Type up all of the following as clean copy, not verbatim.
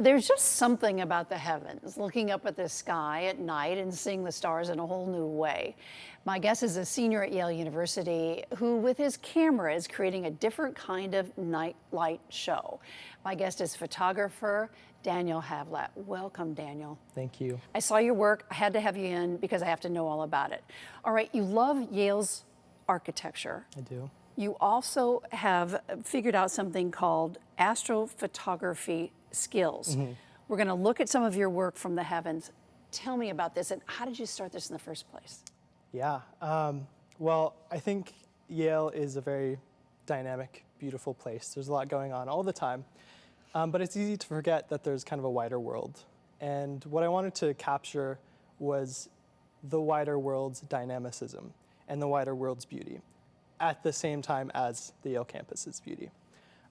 There's just something about the heavens, looking up at the sky at night and seeing the stars in a whole new way. My guest is a senior at Yale University who, with his camera, is creating a different kind of night light show. My guest is photographer Daniel Havlat. Welcome, Daniel. Thank you. I saw your work. I had to have you in because I have to know all about it. All right, you love Yale's architecture. I do. You also have figured out something called astrophotography skills. We're going to look at some of your work from the heavens. Tell me about this, and how did you start this in the first place? Yeah, well, I think Yale is a very dynamic, beautiful place. There's a lot going on all the time, but it's easy to forget that there's kind of a wider world. And what I wanted to capture was the wider world's dynamicism and the wider world's beauty at the same time as the Yale campus's beauty.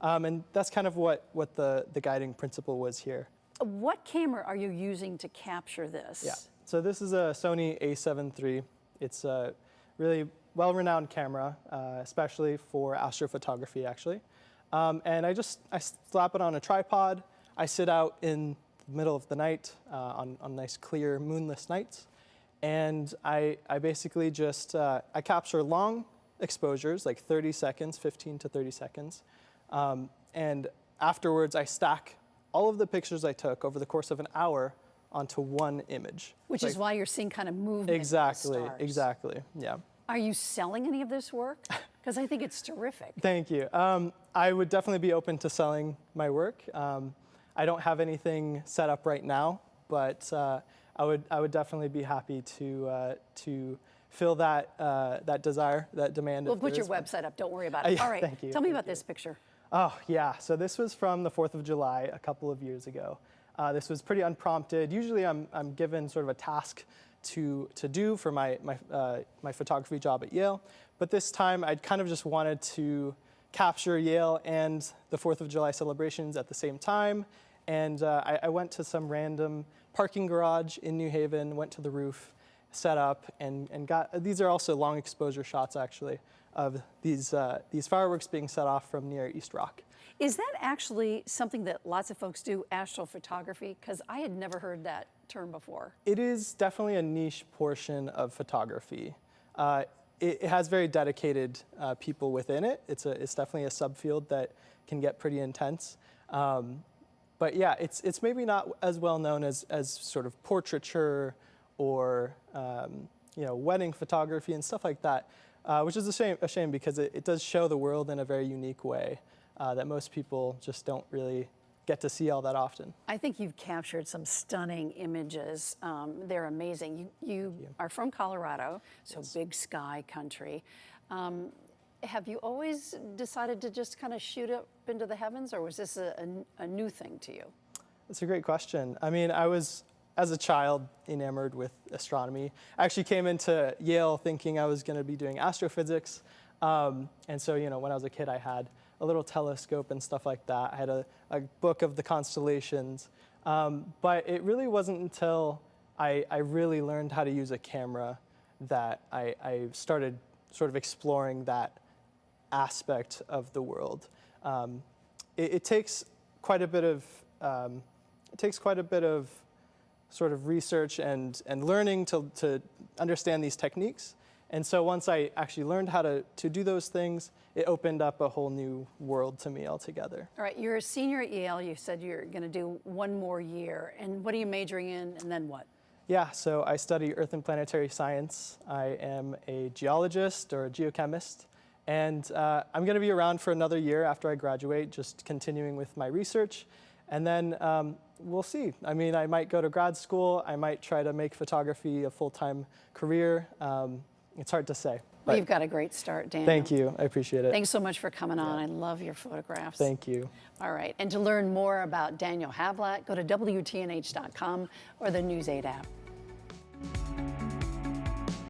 And that's kind of what the guiding principle was here. What camera are you using to capture this? Yeah, so this is a Sony a7 III. It's a really well-renowned camera, especially for astrophotography, actually. And I slap it on a tripod. I sit out in the middle of the night on nice, clear, moonless nights. And I basically just, I capture long exposures, like 30 seconds, 15 to 30 seconds. And afterwards, I stack all of the pictures I took over the course of an hour onto one image. Which is why you're seeing kind of movement. Exactly, in the stars. exactly, yeah. Are you selling any of this work? Because I think it's terrific. Thank you. I would definitely be open to selling my work. I don't have anything set up right now, but I would definitely be happy to fill that desire, that demand. We'll put your website up. Don't worry about it. Yeah, all right. thank you. Tell me about this picture. Oh, yeah. So this was from the 4th of July a couple of years ago. This was pretty unprompted. Usually I'm given sort of a task to do for my photography job at Yale. But this time I'd kind of just wanted to capture Yale and the 4th of July celebrations at the same time. And I went to some random parking garage in New Haven, went to the roof, set up, and got, these are also long exposure shots actually, of these fireworks being set off from near East Rock. Is that actually something that lots of folks do, astrophotography? Because I had never heard that term before. It is definitely a niche portion of photography. It has very dedicated people within it. It's definitely a subfield that can get pretty intense. But yeah, it's maybe not as well known as sort of portraiture or wedding photography and stuff like that. Which is a shame because it does show the world in a very unique way that most people just don't really get to see all that often. I think you've captured some stunning images. They're amazing. You are from Colorado, so yes. Big sky country. Have you always decided to just kind of shoot up into the heavens, or was this a new thing to you? That's a great question. I mean, I was, as a child, enamored with astronomy. I actually came into Yale thinking I was going to be doing astrophysics. And so, when I was a kid, I had a little telescope and stuff like that. I had a book of the constellations. But it really wasn't until I really learned how to use a camera that I started sort of exploring that aspect of the world. It takes quite a bit of sort of research and learning to understand these techniques. And so once I actually learned how to do those things, it opened up a whole new world to me altogether. All right, you're a senior at Yale. You said you're going to do one more year. And what are you majoring in, and then what? Yeah, so I study Earth and planetary science. I am a geologist or a geochemist. And I'm going to be around for another year after I graduate, just continuing with my research. And then we'll see. I mean, I might go to grad school. I might try to make photography a full-time career. It's hard to say. Well, you've got a great start, Daniel. Thank you. I appreciate it. Thanks so much for coming on. I love your photographs. Thank you. All right. And to learn more about Daniel Havlat, go to WTNH.com or the News 8 app.